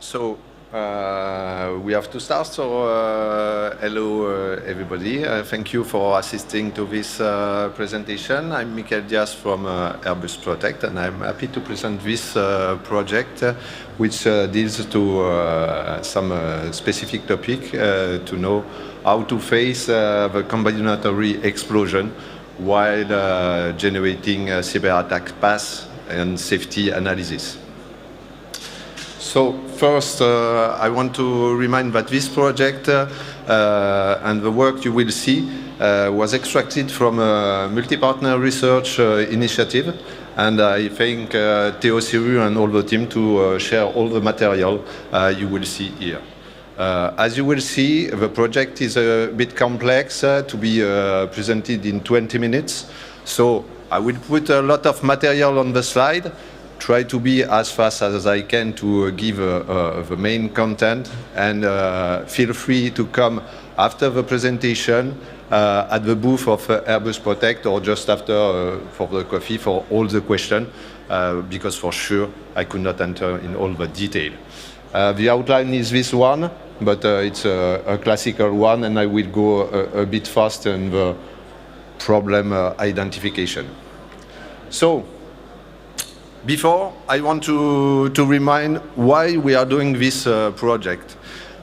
So we have to start. So hello everybody. Thank you for assisting to this presentation. I'm Mikaël Diaz from Airbus Protect, and I'm happy to present this project which deals to some specific topic to know how to face the combinatory explosion while generating cyber attack path and safety analysis. So first, I want to remind that this project and the work you will see was extracted from a multi-partner research initiative, and I thank Theo Siru and all the team to share all the material you will see here. As you will see, the project is a bit complex to be presented in 20 minutes, so I will put a lot of material on the slide. Try to be as fast as I can to give the main content, and feel free to come after the presentation at the booth of Airbus Protect or just after for the coffee for all the questions, because for sure I could not enter in all the detail. The outline is this one, but it's a classical one, and I will go a bit fast in the problem identification. So, before, I want to remind why we are doing this project.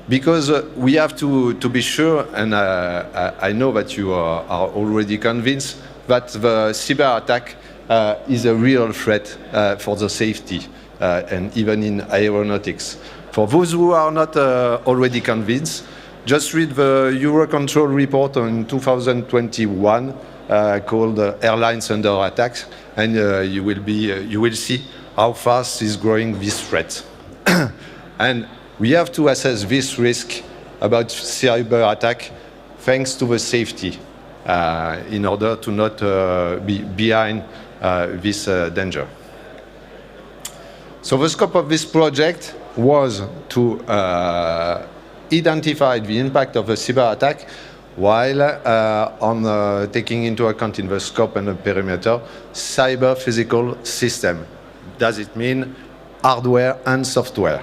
Because we have to be sure, and I know that you are already convinced, that the cyber attack is a real threat for the safety, and even in aeronautics. For those who are not already convinced, just read the Eurocontrol report in 2021 called Airlines Under Attack, and you will see how fast is growing this threat. And we have to assess this risk about cyber attack thanks to the safety in order to not be behind this danger. So the scope of this project was to identify the impact of a cyber attack while on taking into account in the scope and the perimeter cyber physical system. Does it mean hardware and software?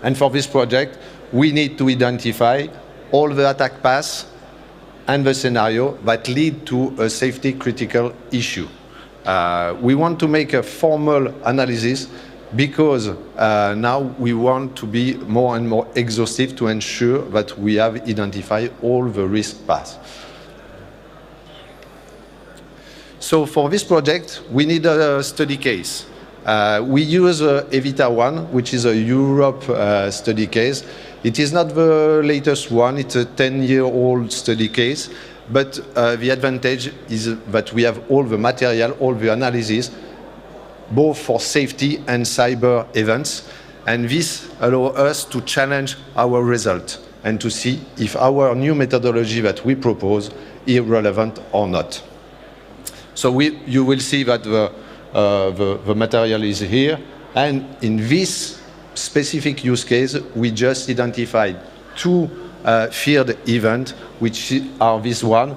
And for this project, we need to identify all the attack paths and the scenario that lead to a safety critical issue. We want to make a formal analysis because now we want to be more and more exhaustive to ensure that we have identified all the risk paths. So for this project, we need a study case. We use EVITA 1, which is a Europe study case. It is not the latest one, it's a 10-year-old study case, but the advantage is that we have all the material, all the analysis, both for safety and cyber events, and this allows us to challenge our result and to see if our new methodology that we propose is relevant or not. So you will see that the material is here, and in this specific use case, we just identified two feared events, which are this one,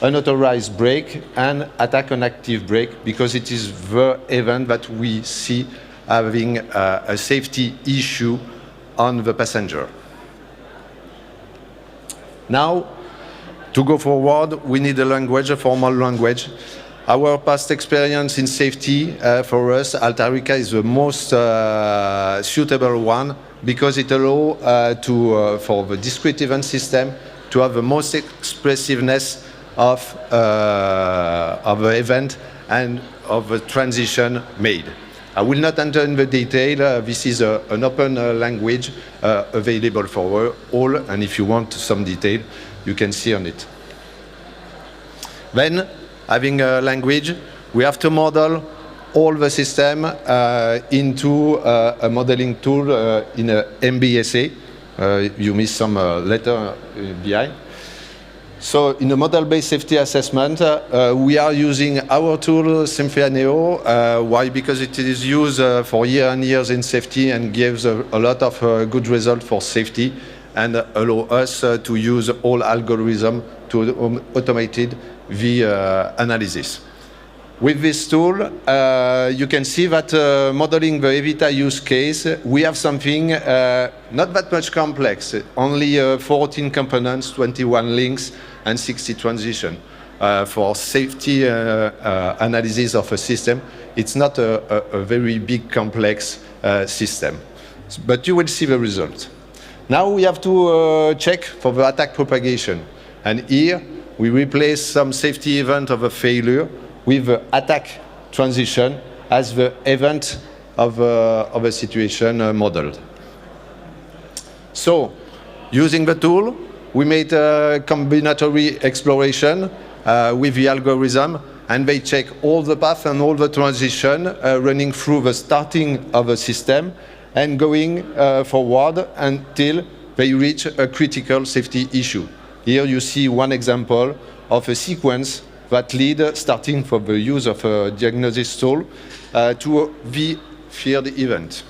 unauthorized brake and attack on active brake, because it is the event that we see having a safety issue on the passenger. Now, to go forward, we need a language, a formal language. Our past experience in safety, for us, AIRTEC is the most suitable one, because it allows for the discrete event system to have the most expressiveness of the event and of the transition made. I will not enter in the detail. This is an open language available for all, and if you want some detail, you can see on it. Then, having a language, we have to model all the system into a modeling tool in a MBSA. You missed some letter behind. So in a model-based safety assessment, we are using our tool, Symphia. Why? Because it is used for years and years in safety and gives a lot of good results for safety, and allow us to use all algorithms to automate the analysis. with this tool, you can see that modeling the Evita use case, we have something not that much complex, only 14 components, 21 links, and 60 transitions. For safety analysis of a system, it's not a very big, complex system. But you will see the result. Now we have to check for the attack propagation. And here, we replace some safety event of a failure with the attack transition as the event of a situation modeled. So, using the tool, we made a combinatory exploration with the algorithm, and they check all the path and all the transition running through the starting of a system and going forward until they reach a critical safety issue. Here you see one example of a sequence that lead, starting from the use of a diagnosis tool, to the feared event.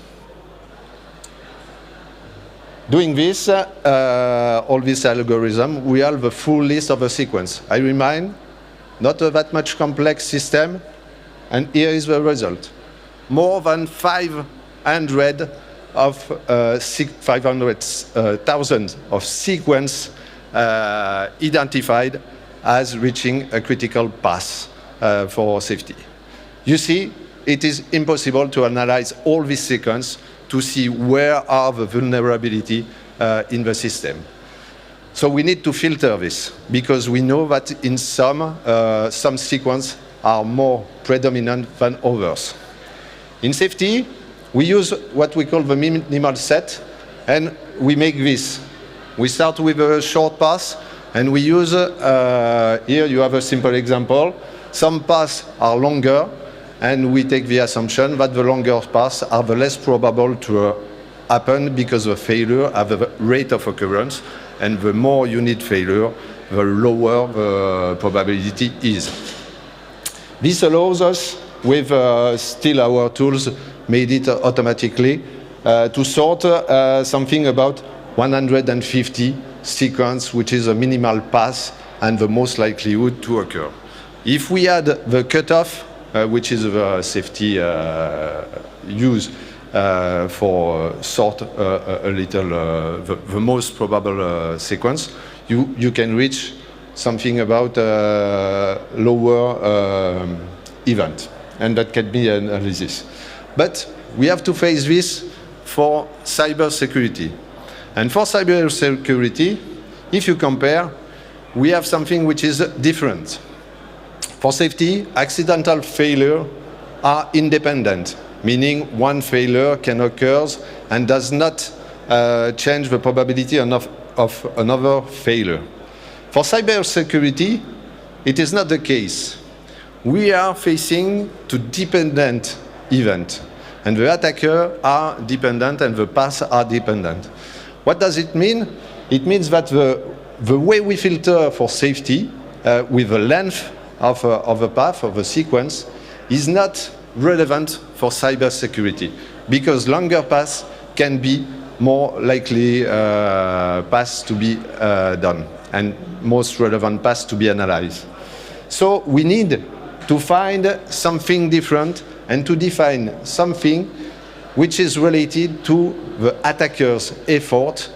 Doing this, all this algorithm, we have the full list of a sequence. I remind, not a that much complex system, and here is the result. More than 500,000 of sequence identified as reaching a critical path for safety. You see, it is impossible to analyze all this sequence to see where are the vulnerability in the system. So we need to filter this, because we know that in some sequences are more predominant than others. In safety, we use what we call the minimal set, and we make this. We start with a short path, and we use, here you have a simple example. Some paths are longer, and we take the assumption that the longer paths are the less probable to happen because the failure have a rate of occurrence, and the more you need failure, the lower the probability is. This allows us, with still our tools made it automatically, to sort something about 150 sequence, which is a minimal pass and the most likelihood to occur. If we add the cutoff, which is the safety use for sort a little the most probable sequence, you can reach something about lower event, and that can be an analysis. But we have to face this for cybersecurity. And for cybersecurity, if you compare, we have something which is different. For safety, accidental failure are independent, meaning one failure can occur and does not change the probability of another failure. For cybersecurity, it is not the case. We are facing to dependent event, and the attacker are dependent and the paths are dependent. What does it mean? It means that the way we filter for safety with the length of a path, of a sequence, is not relevant for cybersecurity, because longer paths can be more likely paths to be done, and most relevant paths to be analyzed. So we need to find something different and to define something which is related to the attacker's effort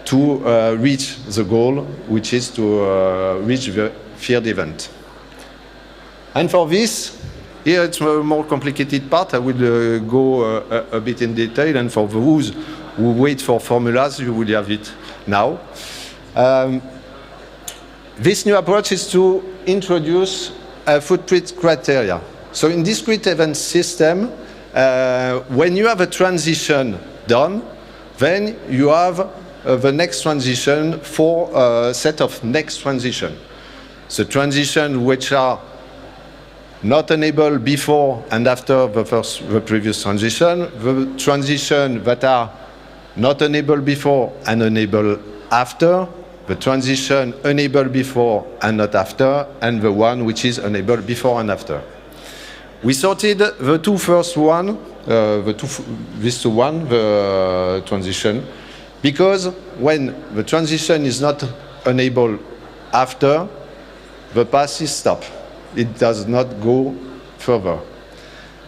to reach the goal, which is to reach the feared event. And for this, here it's a more complicated part. I will go a bit in detail, and for those who wait for formulas, you will have it now. This new approach is to introduce a footprint criteria. So in discrete event system, when you have a transition done, then you have the next transition for a set of next transition. The transition which are not enabled before and after the previous transition, the transition that are not enabled before and enabled after, the transition enabled before and not after, and the one which is enabled before and after. We sorted the two first one, the transition, because when the transition is not enabled after, the path is stopped. It does not go further.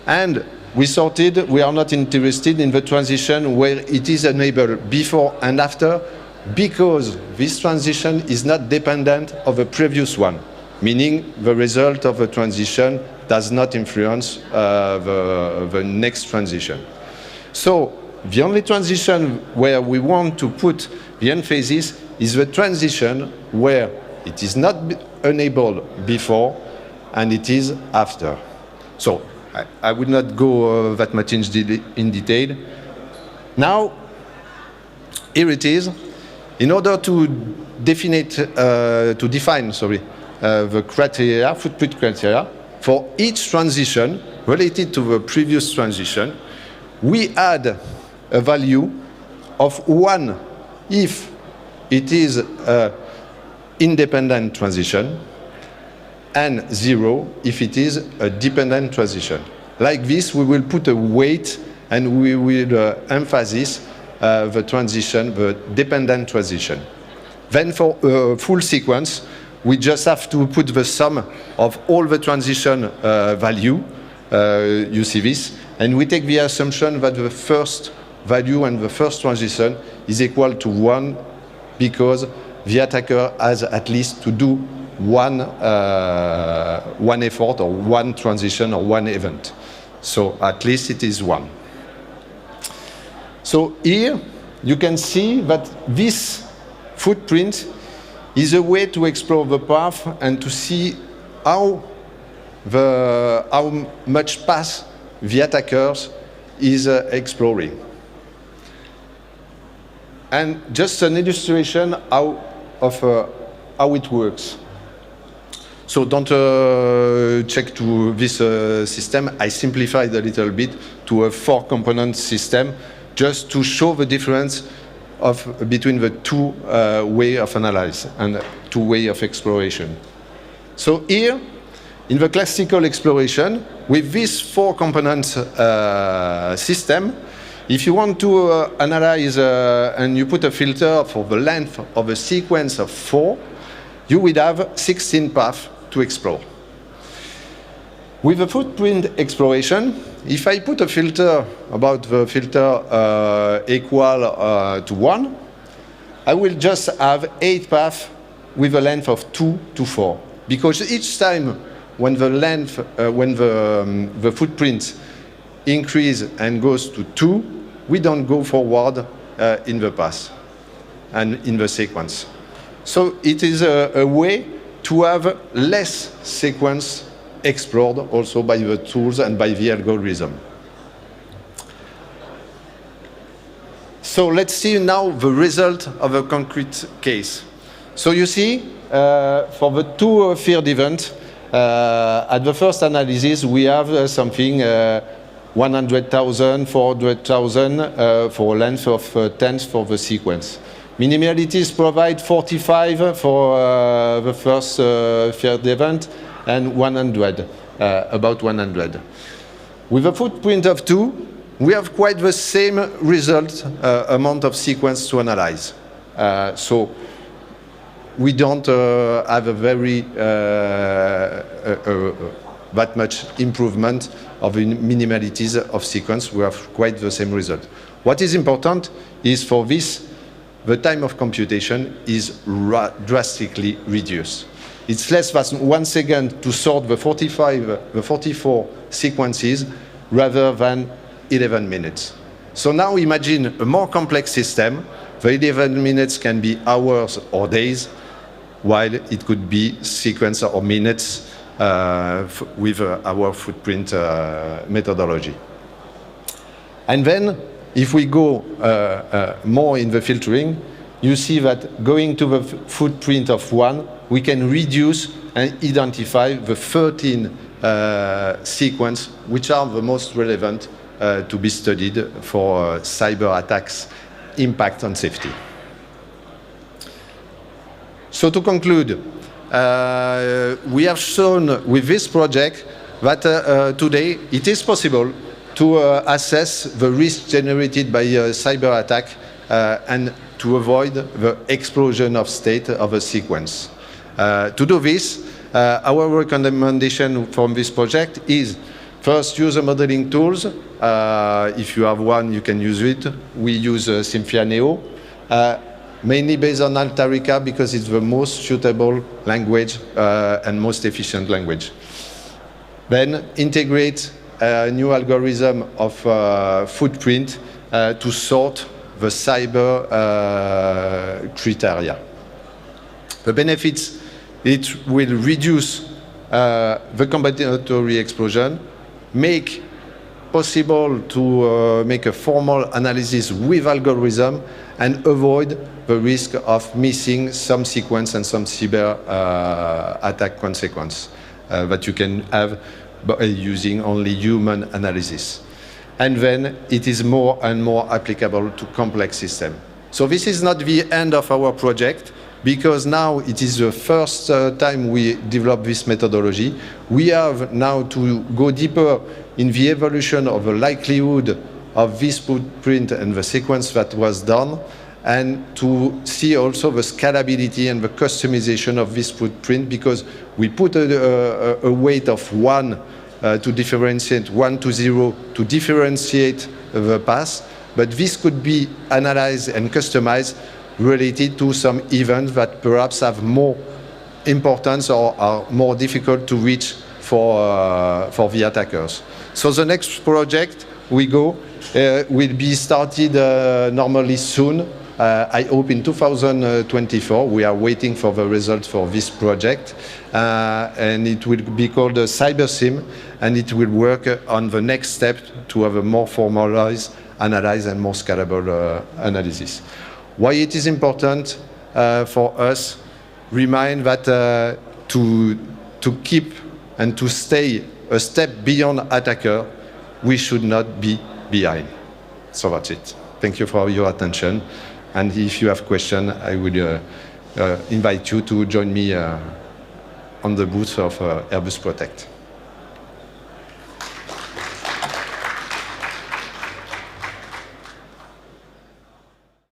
And we are not interested in the transition where it is enabled before and after, because this transition is not dependent of the previous one, meaning the result of the transition does not influence the next transition. So the only transition where we want to put the emphasis is the transition where it is not enabled before and it is after. So I would not go that much in detail. Now, here it is. In order to define the criteria, footprint criteria, for each transition related to the previous transition, we add a value of 1 if it is an independent transition, and 0 if it is a dependent transition. Like this, we will put a weight and we will emphasize the transition, the dependent transition. Then for a full sequence, we just have to put the sum of all the transition value, you see this, and we take the assumption that the first value and the first transition is equal to 1 because the attacker has at least to do one effort or one transition or one event. So at least it is 1. So here you can see that this footprint is a way to explore the path and to see how much path the attackers is exploring. And just an illustration of how it works. So don't check to this system. I simplified a little bit to a 4-component system just to show the difference between the two way of analysis and two way of exploration. So here, in the classical exploration, with this 4-component system, if you want to analyze and you put a filter for the length of a sequence of 4, you would have 16 paths to explore. With the footprint exploration, if I put a filter about the filter equal to 1, I will just have 8 paths with a length of 2 to 4. Because each time when the length, when the footprint increase and goes to 2, we don't go forward in the path and in the sequence. So it is a way to have less sequence explored also by the tools and by the algorithm. So let's see now the result of a concrete case. So you see, for the 2 field events, at the first analysis, we have something 100,000, 400,000 for a length of 10 for the sequence. Minimalities provide 45 for the first field event and 100, about 100. With a footprint of 2, we have quite the same result amount of sequence to analyze. So we don't have a very that much improvement of the minimalities of sequence. We have quite the same result. What is important is for this, the time of computation is drastically reduced. It's less than 1 second to sort the 44 sequences rather than 11 minutes. So now imagine a more complex system. The 11 minutes can be hours or days, while it could be sequence or minutes with our footprint methodology. And then, if we go more in the filtering, you see that going to the footprint of 1, we can reduce and identify the 13 sequences which are the most relevant to be studied for cyber attacks impact on safety. So to conclude, we have shown with this project that today it is possible to assess the risk generated by a cyber attack and to avoid the explosion of state of a sequence. To do this, Our recommendation from this project is first, use the modeling tools. If you have one, you can use it. We use Symfia Neo, mainly based on Altarica because it's the most suitable language and most efficient language. Then integrate a new algorithm of footprint to sort the cyber criteria. The benefits, it will reduce the combinatory explosion, make possible to make a formal analysis with algorithm, and avoid the risk of missing some sequence and some cyber attack consequence that you can have by using only human analysis. And then it is more and more applicable to complex systems. So this is not the end of our project, because now it is the first time we develop this methodology. We have now to go deeper in the evolution of the likelihood of this footprint and the sequence that was done, and to see also the scalability and the customization of this footprint, because we put a weight of 1 to differentiate 1 to 0 to differentiate the path, but this could be analyzed and customized related to some events that perhaps have more importance or are more difficult to reach for the attackers. So the next project will be started normally soon. I hope in 2024. We are waiting for the results for this project, and it will be called CyberSim, and it will work on the next step to have a more formalized, analyzed, and more scalable analysis. Why it is important for us, remind that to keep and to stay a step beyond attacker, we should not be behind. So that's it. Thank you for your attention. And if you have questions, I would invite you to join me on the booth of Airbus Protect.